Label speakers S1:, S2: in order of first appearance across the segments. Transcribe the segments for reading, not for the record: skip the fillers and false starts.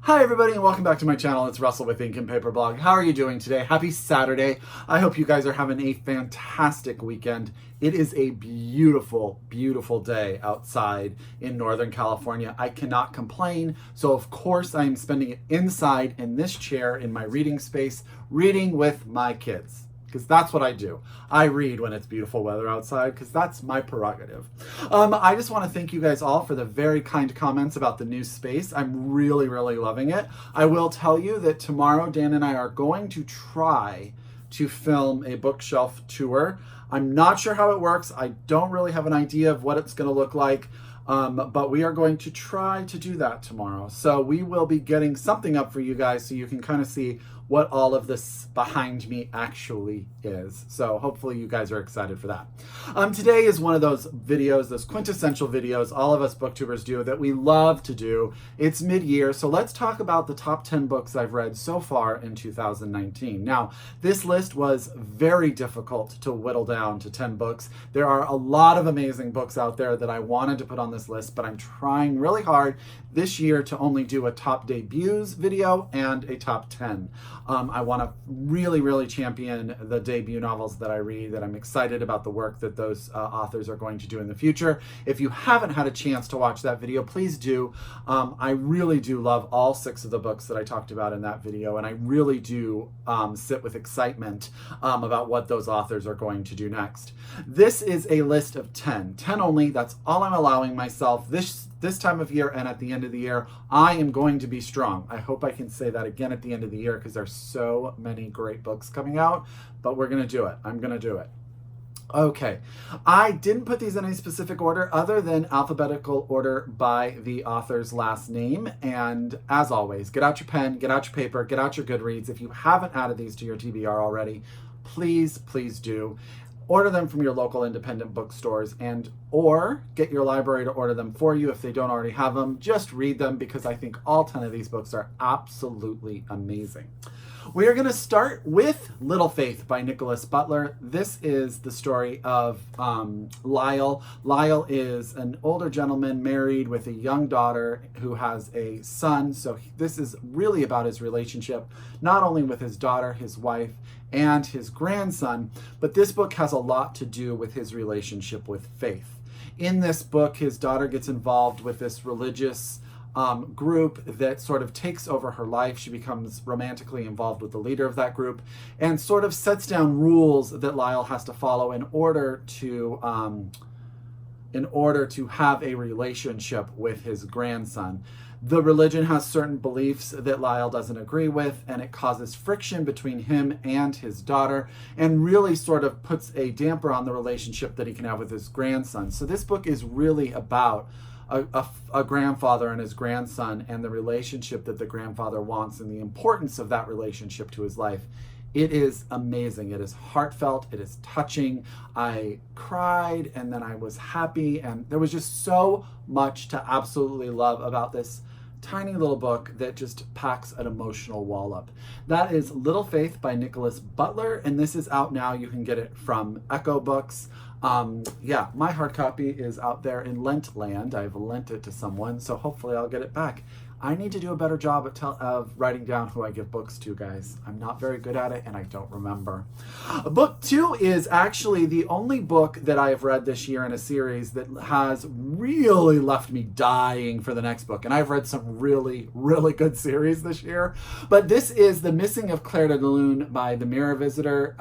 S1: Hi everybody and welcome back to my channel. It's Russell with Ink and Paper Blog. How are you doing today? Happy Saturday. I hope you guys are having a fantastic weekend. It is a beautiful, beautiful day outside in Northern California. I cannot complain. So of course I am spending it inside in this chair in my reading space, reading with my kids. Because that's what I do. I read when it's beautiful weather outside because that's my prerogative. I just want to thank you guys all for the very kind comments about the new space. I'm really, really loving it. I will tell you that tomorrow Dan and I are going to try to film a bookshelf tour. I'm not sure how it works. I don't really have an idea of what it's going to look like. But we are going to try to do that tomorrow. So we will be getting something up for you guys so you can kind of see what all of this behind me actually is. So hopefully you guys are excited for that. Today is one of those videos, those quintessential videos all of us booktubers do that we love to do. It's mid-year, so let's talk about the top 10 books I've read so far in 2019. Now, this list was very difficult to whittle down to 10 books. There are a lot of amazing books out there that I wanted to put on this list, but I'm trying really hard this year to only do a top debuts video and a top 10. I want to really, really champion the debut novels that I read, that I'm excited about the work that those authors are going to do in the future. If you haven't had a chance to watch that video, please do. I really do love all 6 of the books that I talked about in that video, and I really do sit with excitement about what those authors are going to do next. This is a list of 10. 10 only, that's all I'm allowing myself this time of year, and at the end of the year, I am going to be strong. I hope I can say that again at the end of the year because there's so many great books coming out, but we're going to do it. I'm going to do it. Okay, I didn't put these in any specific order other than alphabetical order by the author's last name. And as always, get out your pen, get out your paper, get out your Goodreads. If you haven't added these to your TBR already, please, please do. Order them from your local independent bookstores or get your library to order them for you if they don't already have them. Just read them because I think all 10 of these books are absolutely amazing. We are going to start with Little Faith by Nickolas Butler. This is the story of Lyle. Lyle is an older gentleman married with a young daughter who has a son. So this is really about his relationship, not only with his daughter, his wife, and his grandson, but this book has a lot to do with his relationship with faith. In this book, his daughter gets involved with this religious group that sort of takes over her life. She becomes romantically involved with the leader of that group and sort of sets down rules that Lyle has to follow in order to have a relationship with his grandson. The religion has certain beliefs that Lyle doesn't agree with, and it causes friction between him and his daughter, and really sort of puts a damper on the relationship that he can have with his grandson. So this book is really about a grandfather and his grandson and the relationship that the grandfather wants and the importance of that relationship to his life. It is amazing. It is heartfelt. It is touching. I cried and then I was happy, and there was just so much to absolutely love about this tiny little book that just packs an emotional wallop. That is Little Faith by Nickolas Butler, and this is out now. You can get it from Echo Books. Yeah, my hard copy is out there in Lent land. I've lent it to someone, so hopefully I'll get it back. I need to do a better job of writing down who I give books to, guys. I'm not very good at it, and I don't remember. Book 2 is actually the only book that I have read this year in a series that has really left me dying for the next book. And I've read some really, really good series this year. But this is The Missing of Clairdelune by the Mirror Visitor.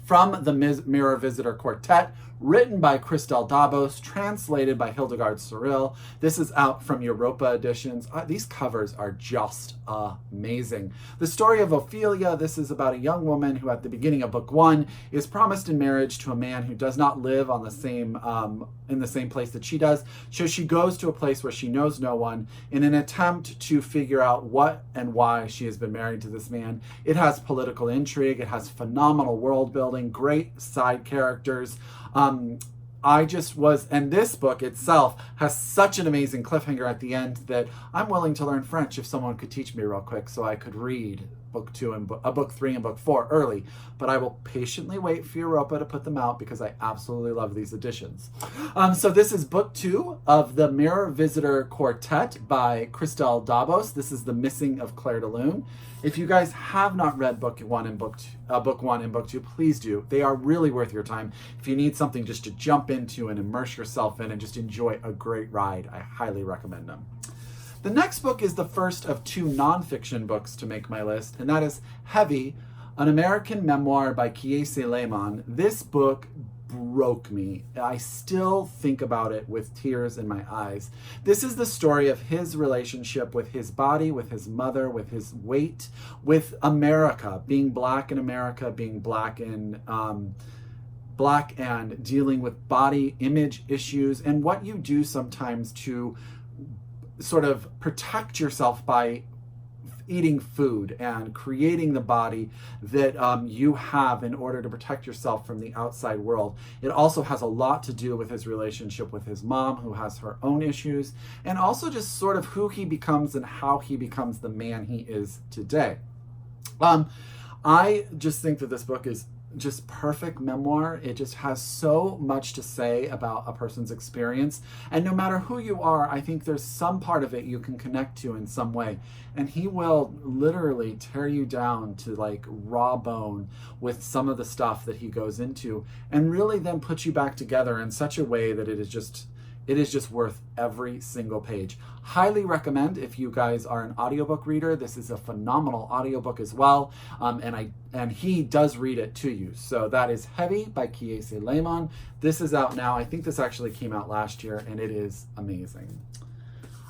S1: From the Mirror Visitor Quartet, written by Christelle Dabos, translated by Hildegard Cyril. This is out from Europa Editions. These covers are just amazing. The story of Ophelia. This is about a young woman who at the beginning of book 1 is promised in marriage to a man who does not live on the same in the same place that she does. So she goes to a place where she knows no one in an attempt to figure out what and why she has been married to this man. It has political intrigue. It has phenomenal world building, great side characters. And this book itself has such an amazing cliffhanger at the end that I'm willing to learn French if someone could teach me real quick so I could read book 3 and book 4 early, but I will patiently wait for Europa to put them out because I absolutely love these editions. So this is book 2 of the Mirror Visitor Quartet by Christelle Dabos. This is The Missing of Clairdelune. If you guys have not read book 1 and book 2, please do. They are really worth your time. If you need something just to jump into and immerse yourself in and just enjoy a great ride, I highly recommend them. The next book is the first of 2 nonfiction books to make my list, and that is Heavy, an American memoir by Kiese Laymon. This book broke me. I still think about it with tears in my eyes. This is the story of his relationship with his body, with his mother, with his weight, with America, being black in America, being black and dealing with body image issues, and what you do sometimes to sort of protect yourself by eating food and creating the body that you have in order to protect yourself from the outside world. It also has a lot to do with his relationship with his mom, who has her own issues, and also just sort of who he becomes and how he becomes the man he is today. I just think that this book is just perfect memoir. It just has so much to say about a person's experience, and no matter who you are, I think there's some part of it you can connect to in some way, and he will literally tear you down to like raw bone with some of the stuff that he goes into, and really then put you back together in such a way that it is just worth every single page. Highly recommend if you guys are an audiobook reader. This is a phenomenal audiobook as well. And he does read it to you. So that is Heavy by Kiese Laymon. This is out now. I think this actually came out last year, and it is amazing.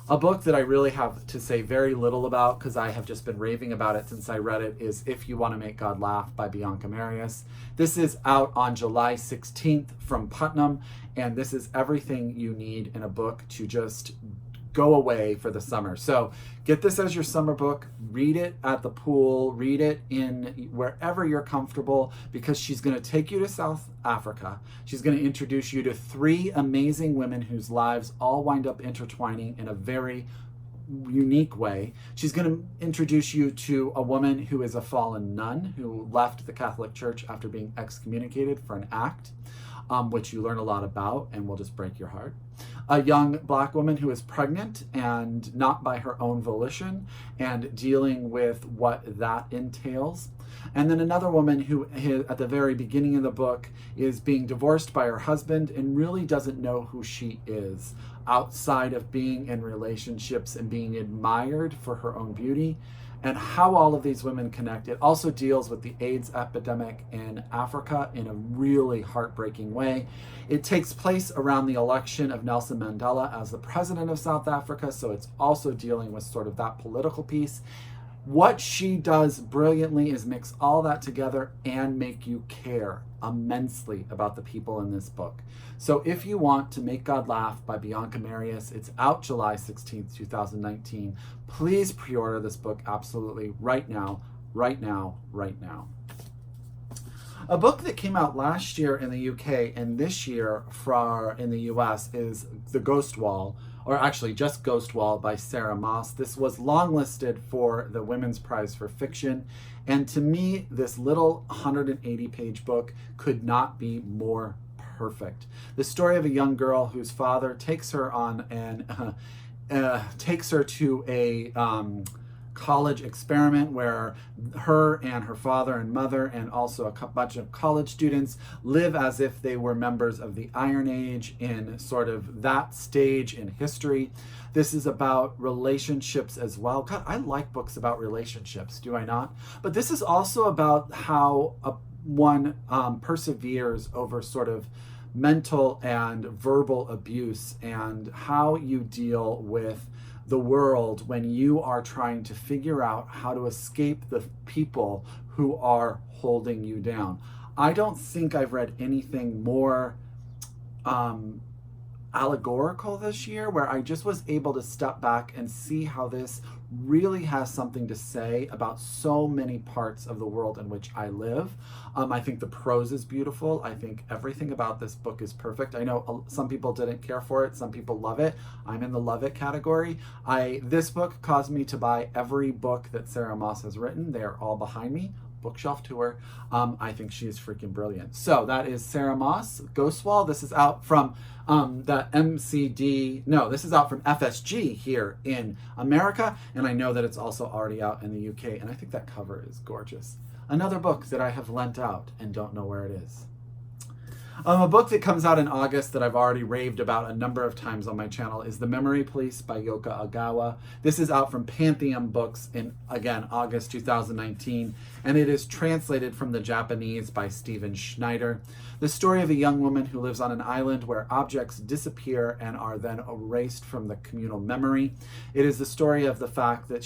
S1: A book that I really have to say very little about because I have just been raving about it since I read it is If You Want to Make God Laugh by Bianca Marais. This is out on July 16th from Putnam, and this is everything you need in a book to just go away for the summer. So get this as your summer book, read it at the pool, read it in wherever you're comfortable, because she's going to take you to South Africa. She's going to introduce you to 3 amazing women whose lives all wind up intertwining in a very unique way. She's going to introduce you to a woman who is a fallen nun who left the Catholic Church after being excommunicated for an act, which you learn a lot about and will just break your heart. A young black woman who is pregnant and not by her own volition and dealing with what that entails. And then another woman who, at the very beginning of the book, is being divorced by her husband and really doesn't know who she is outside of being in relationships and being admired for her own beauty, and how all of these women connect. It also deals with the AIDS epidemic in Africa in a really heartbreaking way. It takes place around the election of Nelson Mandela as the president of South Africa, so it's also dealing with sort of that political piece. What she does brilliantly is mix all that together and make you care immensely about the people in this book. So if you want to Make God Laugh by Bianca Marais, it's out July 16th, 2019. Please pre-order this book absolutely right now, right now, right now. A book that came out last year in the UK and this year in the US is The Ghost Wall, or actually just Ghost Wall by Sarah Moss. This was longlisted for the Women's Prize for Fiction, and to me, this little 180-page book could not be more perfect. The story of a young girl whose father takes her to a college experiment where her and her father and mother and also a bunch of college students live as if they were members of the Iron Age in sort of that stage in history. This is about relationships as well. God, I like books about relationships, do I not? But this is also about how one perseveres over sort of mental and verbal abuse and how you deal with the world when you are trying to figure out how to escape the people who are holding you down. I don't think I've read anything more allegorical this year, where I just was able to step back and see how this really has something to say about so many parts of the world in which I live. I think the prose is beautiful. I think everything about this book is perfect. I know some people didn't care for it. Some people love it. I'm in the love it category. This book caused me to buy every book that Sarah Moss has written. They are all behind me. Bookshelf tour. I think she is freaking brilliant. So that is Sarah Moss, Ghostwall. This is out from the MCD. No, this is out from FSG here in America. And I know that it's also already out in the UK. And I think that cover is gorgeous. Another book that I have lent out and don't know where it is. A book that comes out in August that I've already raved about a number of times on my channel is The Memory Police by Yoko Ogawa. This is out from Pantheon Books in, again, August 2019, and it is translated from the Japanese by Stephen Schneider. The story of a young woman who lives on an island where objects disappear and are then erased from the communal memory. It is the story of the fact that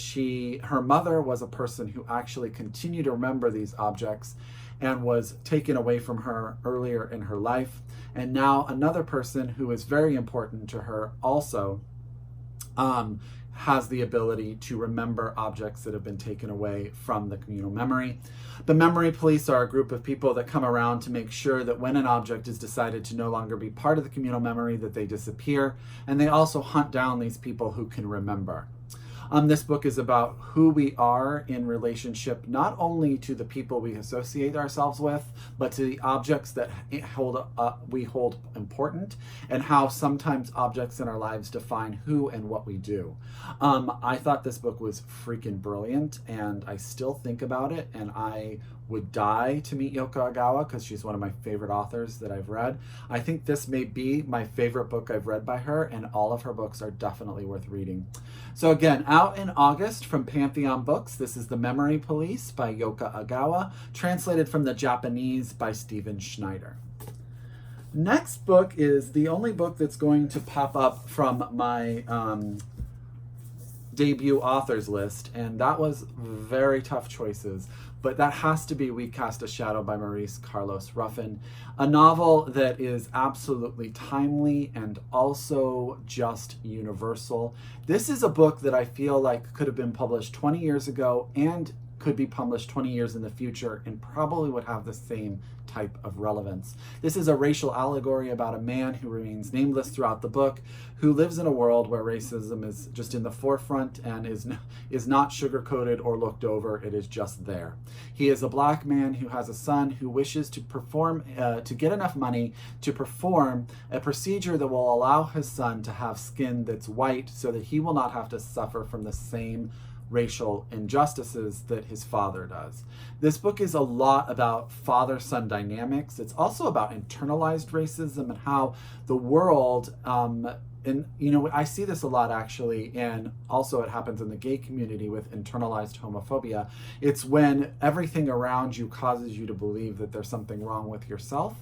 S1: her mother was a person who actually continued to remember these objects and was taken away from her earlier in her life. And now another person who is very important to her also has the ability to remember objects that have been taken away from the communal memory. The memory police are a group of people that come around to make sure that when an object is decided to no longer be part of the communal memory, that they disappear. And they also hunt down these people who can remember. This book is about who we are in relationship not only to the people we associate ourselves with, but to the objects that we hold important, and how sometimes objects in our lives define who and what we do. I thought this book was freaking brilliant, and I still think about it, and I would die to meet Yoko Ogawa because she's one of my favorite authors that I've read. I think this may be my favorite book I've read by her, and all of her books are definitely worth reading. So again, out in August from Pantheon Books, this is The Memory Police by Yoko Ogawa, translated from the Japanese by Stephen Schneider. Next book is the only book that's going to pop up from my debut authors list, and that was very tough choices, but that has to be We Cast a Shadow by Maurice Carlos Ruffin, a novel that is absolutely timely and also just universal. This is a book that I feel like could have been published 20 years ago and could be published 20 years in the future and probably would have the same type of relevance. This is a racial allegory about a man who remains nameless throughout the book, who lives in a world where racism is just in the forefront and is not sugar-coated or looked over. It is just there. He is a black man who has a son who wishes to to get enough money to perform a procedure that will allow his son to have skin that's white so that he will not have to suffer from the same racial injustices that his father does. This book is a lot about father-son dynamics. It's also about internalized racism and how the world, and I see this a lot actually, and also it happens in the gay community with internalized homophobia. It's when everything around you causes you to believe that there's something wrong with yourself,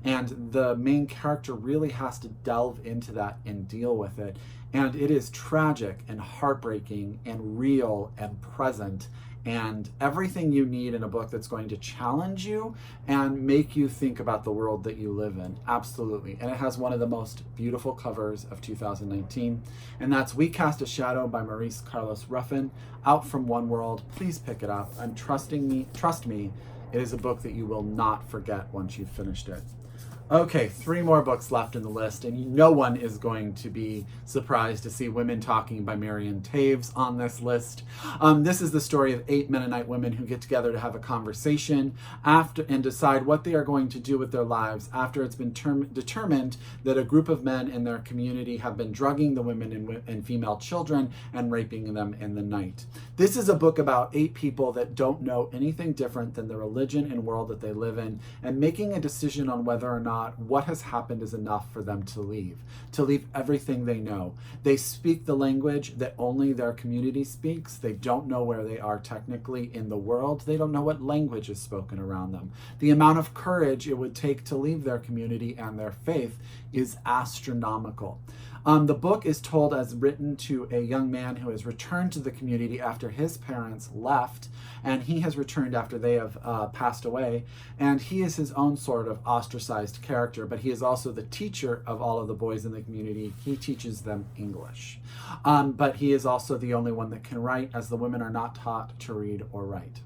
S1: and the main character really has to delve into that and deal with it. And it is tragic and heartbreaking and real and present and everything you need in a book that's going to challenge you and make you think about the world that you live in. Absolutely. And it has one of the most beautiful covers of 2019. And that's We Cast a Shadow by Maurice Carlos Ruffin, out from One World. Please pick it up. Trust me, it is a book that you will not forget once you've finished it. Okay, 3 more books left in the list, and no one is going to be surprised to see Women Talking by Miriam Toews on this list. This is the story of 8 Mennonite women who get together to have a conversation and decide what they are going to do with their lives after it's been determined that a group of men in their community have been drugging the women and female children and raping them in the night. This is a book about 8 people that don't know anything different than the religion and world that they live in, and making a decision on whether or not what has happened is enough for them to leave everything they know. They speak the language that only their community speaks. They don't know where they are technically in the world. They don't know what language is spoken around them. The amount of courage it would take to leave their community and their faith is astronomical. The book is told as written to a young man who has returned to the community after his parents left, and he has returned after they have passed away, and he is his own sort of ostracized character, but he is also the teacher of all of the boys in the community. He teaches them English, but he is also the only one that can write, as the women are not taught to read or write.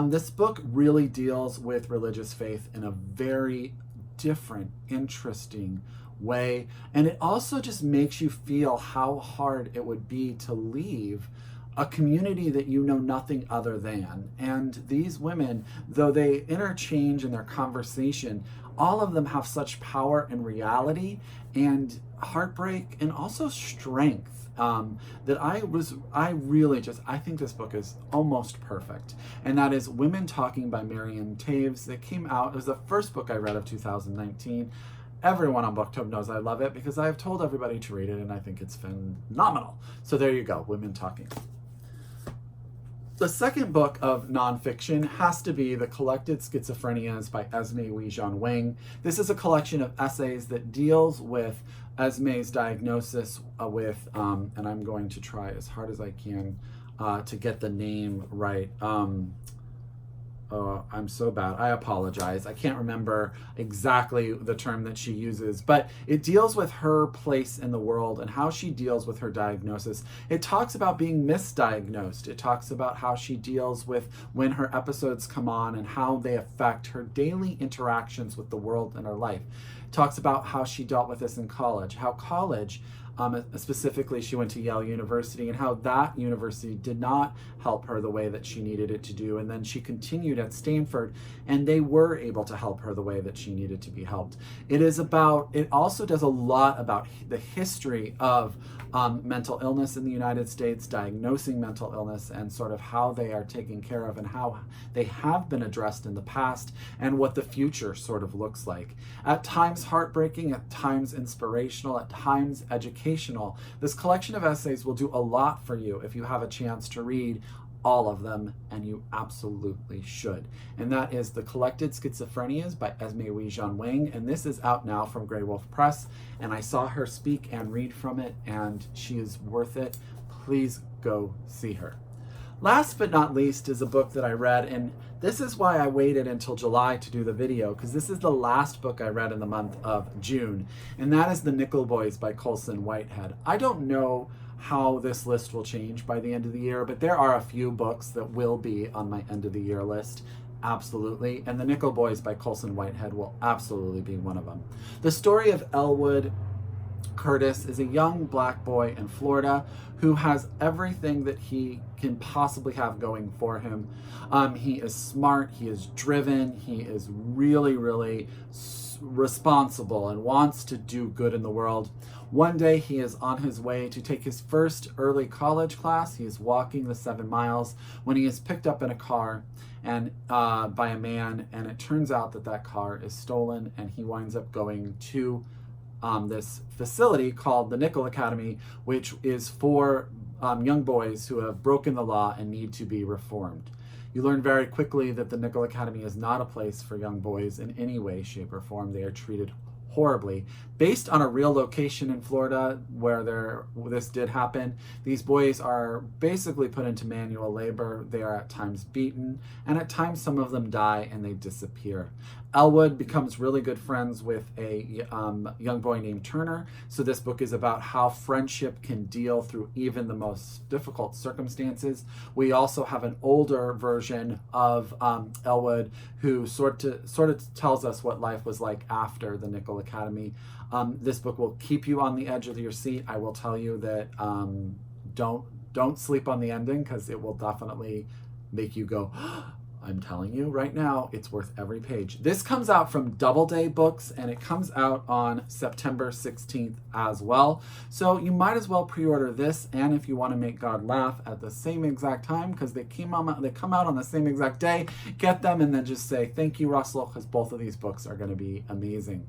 S1: This book really deals with religious faith in a very different, interesting way, and it also just makes you feel how hard it would be to leave a community that you know nothing other than. And these women, though they interchange in their conversation, all of them have such power and reality and heartbreak and also strength that I think this book is almost perfect. And that is Women Talking by Miriam Toews. That came out, it was the first book I read of 2019. Everyone on BookTube knows I love it because I've told everybody to read it and I think it's phenomenal. So there you go, Women Talking. The second book of nonfiction has to be The Collected Schizophrenias by Esme Wang. This is a collection of essays that deals with Esme's diagnosis with, and I'm going to try as hard as I can to get the name right. Oh, I'm so bad. I apologize. I can't remember exactly the term that she uses, but it deals with her place in the world and how she deals with her diagnosis. It talks about being misdiagnosed. It talks about how she deals with when her episodes come on and how they affect her daily interactions with the world and her life. It talks about how she dealt with this in college, how college, specifically she went to Yale University, and how that university did not help her the way that she needed it to do. And then she continued at Stanford and they were able to help her the way that she needed to be helped. It also does a lot about the history of mental illness in the United States, diagnosing mental illness and sort of how they are taken care of and how they have been addressed in the past and what the future sort of looks like. At times heartbreaking, at times inspirational, at times educational. This collection of essays will do a lot for you if you have a chance to read all of them, and you absolutely should. And that is The Collected Schizophrenias by Esme Wang, and this is out now from Grey Wolf Press, and I saw her speak and read from it, and she is worth it. Please go see her. Last but not least is a book that I read, and this is why I waited until July to do the video, because this is the last book I read in the month of June, and that is The Nichol Boys by Colson Whitehead. I don't know how this list will change by the end of the year, but there are a few books that will be on my end of the year list. Absolutely. And The Nichol Boys by Colson Whitehead will absolutely be one of them. The story of Elwood Curtis is a young black boy in Florida who has everything that he can possibly have going for him. He is smart, he is driven, he is really, really responsible and wants to do good in the world. One day he is on his way to take his first early college class. He is walking the 7 miles when he is picked up in a car and by a man, and it turns out that that car is stolen, and he winds up going to this facility called the Nichol Academy, which is for young boys who have broken the law and need to be reformed. You learn very quickly that the Nichol Academy is not a place for young boys in any way, shape, or form. They are treated horribly. Based on a real location in Florida where this did happen, these boys are basically put into manual labor. They are at times beaten, and at times some of them die and they disappear. Elwood becomes really good friends with a young boy named Turner. So this book is about how friendship can deal through even the most difficult circumstances. We also have an older version of Elwood who sort of tells us what life was like after the Nichol Academy. This book will keep you on the edge of your seat. I will tell you that don't sleep on the ending, because it will definitely make you go, I'm telling you right now, it's worth every page. This comes out from Doubleday Books, and it comes out on September 16th as well. So you might as well pre-order this, and if you want to make God laugh at the same exact time, because they come out on the same exact day, get them and then just say, thank you, Russell, because both of these books are going to be amazing.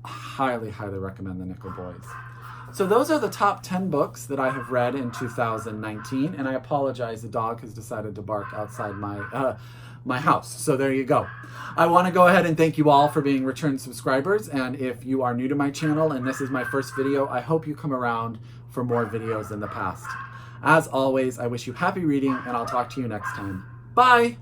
S1: Highly, highly recommend The Nichol Boys. So those are the top 10 books that I have read in 2019, and I apologize, the dog has decided to bark outside my house. So there you go. I want to go ahead and thank you all for being return subscribers, and if you are new to my channel and this is my first video, I hope you come around for more videos in the past. As always, I wish you happy reading, and I'll talk to you next time. Bye!